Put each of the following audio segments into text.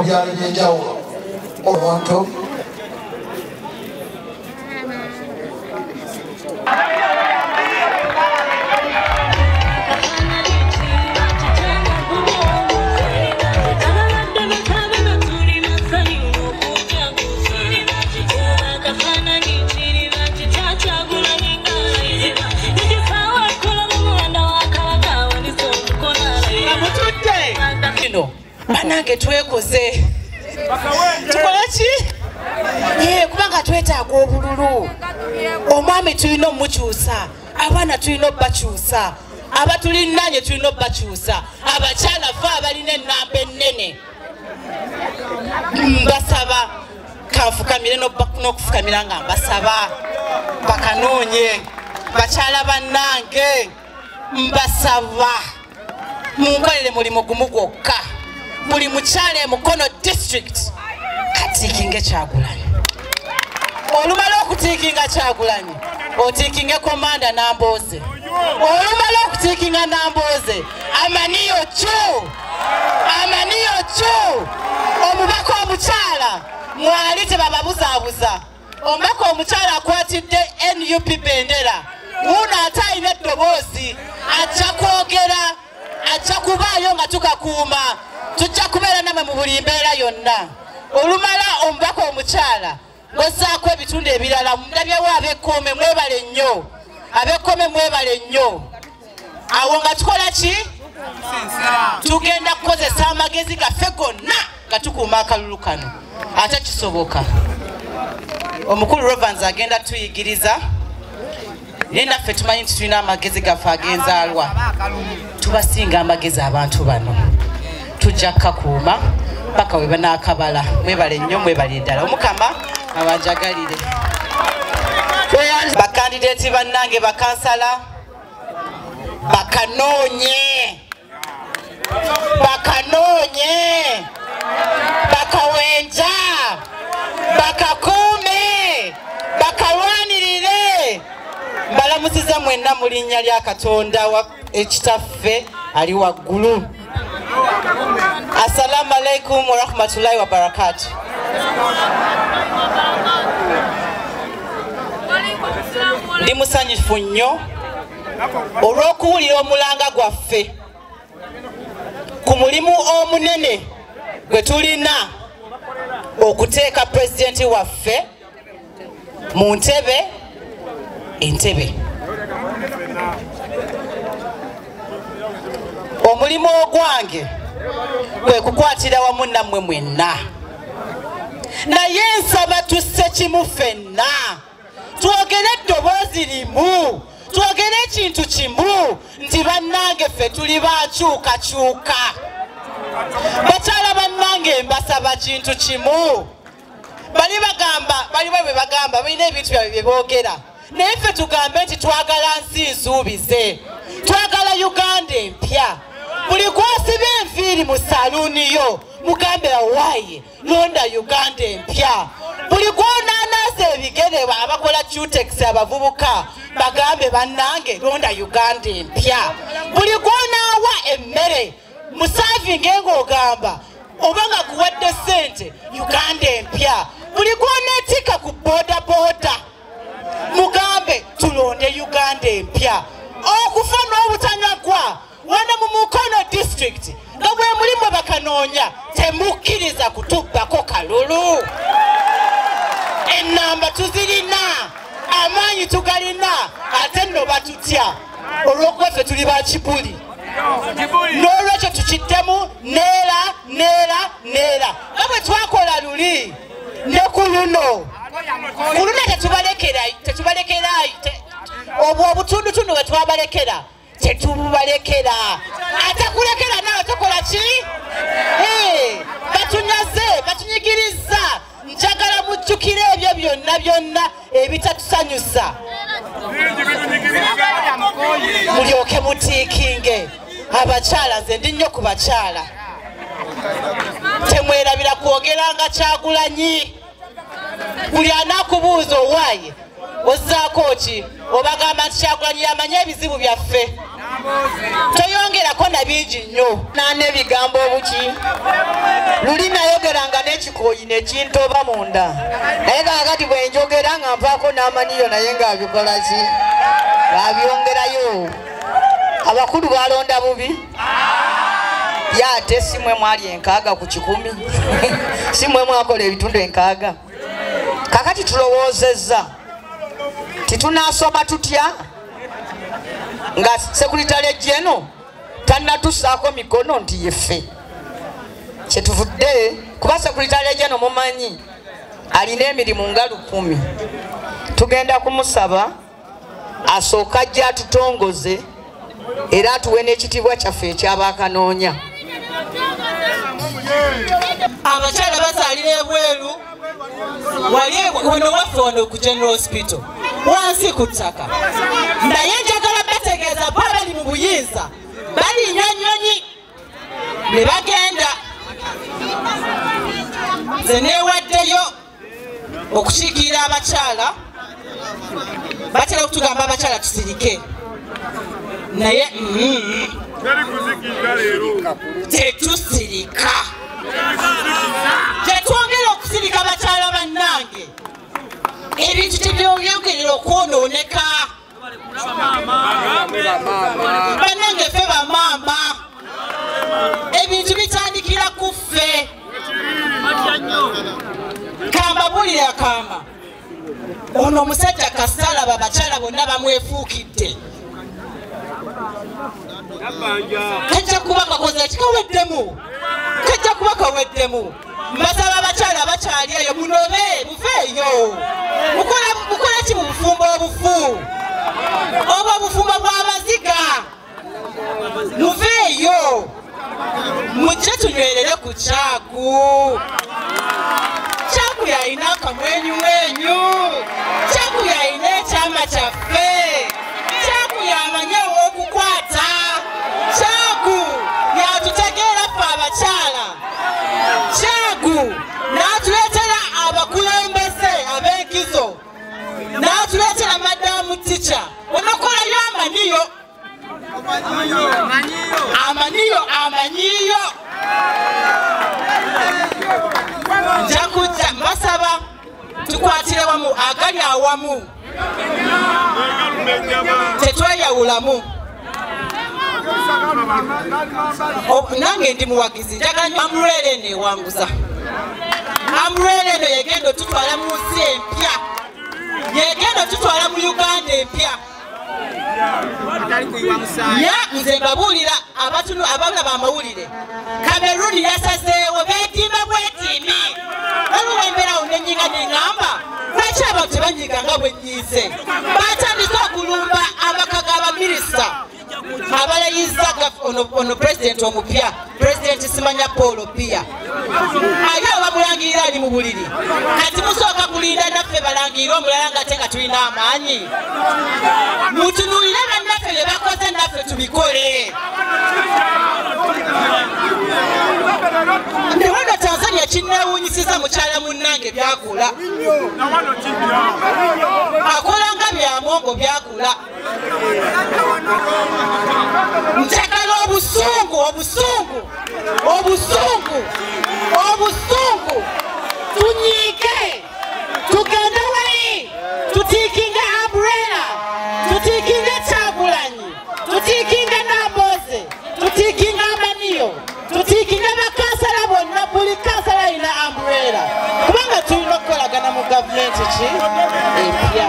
byalo by'enjawulo obuntu banange twekoze tukolaki kubanga twetaaga obululu omwami tulina omukyusa abaana tulina obakyusa abatulinanye tulina obakyusa abakyala fe abalina ennamba ennene mbasaba kanfukamire n'okufukamira nga mbasaba bakanoonye bakyala bannange mbasaba munkolere mulimu gumu gwokka buli mukyala Mukono district katiikinge Kyagulanyi olumala okutiikinga Kyagulanyi otiikinge Komanda Nambooze olumala okutiikinga Nambooze amaniyo cu omubaka omukyala mwali tebababuzaabuza omubaka omukyala akwatidde NUP bendera wuno ate alina eddoboozi ajja kwogera ajja kubaayo nga tukakuuma tujja kubeera namwe mu buli mbeera yonna olumala omubaka omukyala ng'ossaako ebitundu ebirala ndabyewo ab'ekkoome mwebale nnyo ab'ekkoome mwebale nnyo awo nga tukola ki tugenda kukozesa amagezi gaffe gonna nga tukuuma akalulu kano ate kisoboka omukulu Rovans agenda tuyigiriza naye naffe tumanyi nti tulina amagezi gaffe agenzaalwa tubasinga amagezi abantu bano tujja kukakuuma paka we banaakabala mwebale nnyo mwebale ddala omukama abanjagalire bakandideeti bannange bakansala bakanoonye bakawenja bakakuume bakalwanirire mbalamusiza mwenna mu linnya lya Katonda ekitaffe ali waggulu. Assalamu alaikum wa rahmatullahi wa barakatuh. Ndi musanyufu nnyo olw'okuwulira omulanga gwaffe ku mulimu omunene gwe tulina okuteeka pulezidenti waffe mu entebe. Omulimu ogwange kwe kukwatira wamu nammwe mwenna, naye nsaba tusse kimu ffenna, twogere eddoboozi limu, twogere ekintu kimu nti bannange ffe tuli bakyukakyuka. Bakyala bannange mbasaba kintu kimu. Bali bwe bagamba balina ebintu byabwe bye boogera, naye ffe tugambe nti twagala nsi nsuubize, twagala Uganda empya. Buli kwasiba enviiri mu saluuni yo mugambe awaaye londa Uganda empya. Buli kwonaanaasa ebigere abakola Tutex abavubuka bagambe bannange londa Uganda empya. Buli kwonaawa emmere musaavinge ng'ogamba oba nga kuwadde ssente Uganda empya. Buli kwoneetika ku boodabooda mugambe tulonde Uganda empya. Okufa n'obutanyagwa wano mu Mukono district nga bwe mulimu bakanoonya temukkiriza kutubbako kalulu. Ennamba tuzirina, amaanyi tugalina, ate nno batutya olw'okuba ffe tuli ba kibuli. N'olwekyo tukiddemu neera nga bwe twakola luli ne ku luno tetubalekera obwo obutundutundu bwe twabalekera tetubalekera, ate kulekera naawe tukola ki? Batunyaze, batunyigiriza. Njagala mujjukire ebyo byonna ebitatusanyusa mulyoke mutiikinge. Abakyala, nze ndi nnyo ku bakyala, temwerabira kwogeranga Kyagulanyi. Buli anaakubuuza owaaye ozzaako ki obagamba nti Kyagulanyi yamanye ebizibu byaffe. toyongerako na bingi nnyo nane bigambo obuki luli nayogeranga n'ekikoyi ne kintoba munda naye kakati bwe njogera nga nvaako n'amaniyo naye ng'abikola ki ng'abyongerayo abakulu balonda bubi yate simwe mwali enkaaga ku 10 simwe mwakola ebitundu enkaaga kakati tulowoozezza titunasoma tutya nga sekuritale jeno tannatusaako mikono nti yeffe kyetuvudde kuba sekuritale jeno mumanyi alina emirimu nga 10 tugenda kumusaba asooka ajja atutongoze era atuwe n'ekitiibwa kyaffe ekyabakanoonya abakyala bazaalira ebweru wali wano waffe wano ku General Hospital wansi ku ttaka naye njagala bategeeza bo bali mu buyinza balinya nnyonyi ne bagenda nze neewaddeyo okukiikirira abakyala batera okutugamba abakyala tusirike naye tetusirika tetwongera okusirika bakyala bannange ebintu tebyongerera okwonooneka bannange ffe bamaama ebintu bitandikira ku ffe kambabulire akamba ono omusajja kasalaba abakyala bonna bamwefuukidde kajja kuba kakoze ekikaweddemu kajja kuba kaweddemu mbasaba abakyala abakyali eyo munobe muveeyo mukola ki mu bufumbo obufu oba obufumbo bw'abaziga muveeyo mujje tunywerere ku kyagu kyagu yalina akamwenyumwenyu kyagu yalina ekyama kyaffe kyagu yamanyi ow'okukwata kyagu yatutegeera ffe abakyala kyagu n'atuleetera abakulembeze ab'enkizo n'atuleetera madamu tica onokolayo amaniyo amanyiyo nja kujja mbasaba tukwatire wamu agali awamu tetweyawulamu nange ndi muwagizi njagala amurere newanguza amurere eno yegenda otutwala mu nsi empya yegenda otutwala mu Uganda empya nze mbabuulira abalaba amawulire Cameroon yasazeewo beetimba bwetimi olwemberawo nenyinga neŋŋamba lwaki abantu tebanyiga nga bwe nnyize batandise okulumba amaka g'abaminisita abalayiza ono pulezidenti omupya pulezidenti Simanya Paul Biya ali abamulangirira ali mu buliri kati musooka kulinda naffe balangirire omulala nga ate nga tulina amaanyi mutunuulire bannaffe bye bakoze naffe tubikole newano Tanzania kinneewuunyisiza mukyala munnange byakula akola nga byamongo byakula njagala obusungu tunyiike tugende wali tutiikinga Umbrella tutiikinga Kyagulanyi tutiikinga Nambooze tutiikinga Amaniyo tutiikinga bakansala bonna buli kansala alina Umbrella kubanga tulina okukolagana mu gavumenti ki empya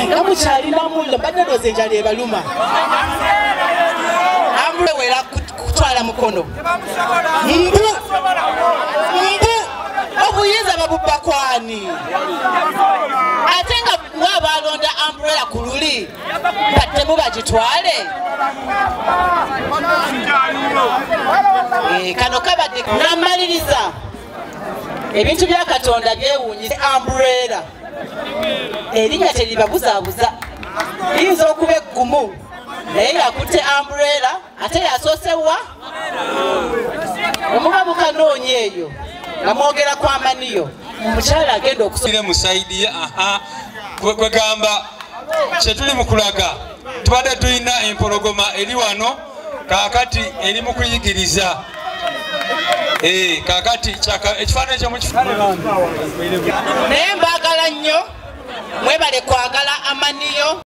nga mukyalina mullo baddadoze enjala ebaluma Umbrella wera kutwala mukono mbu obuyinza babubba kwani ate nga mwabalonda Umbrella ku luli battemu bagitwale kano kabadde namaliriza ebintu bya Katonda byewuunyisa Umbrella erinnya teribabuzaabuza liyinza okuba eggumu naye yakutte Umbrella ate yasoosewa omugabu kanoonya eyo nga mwogera ku Amaniyo omukyala agenda okusomera musaidiye kwegamba kyetuli mu kulaga tubadde tulina empologoma eri wano kaakati eri mu kuyigiriza kaakati ekifaananyi kyomukifaananyi naye mbaagala nnyo mwebale kwagala amaniyo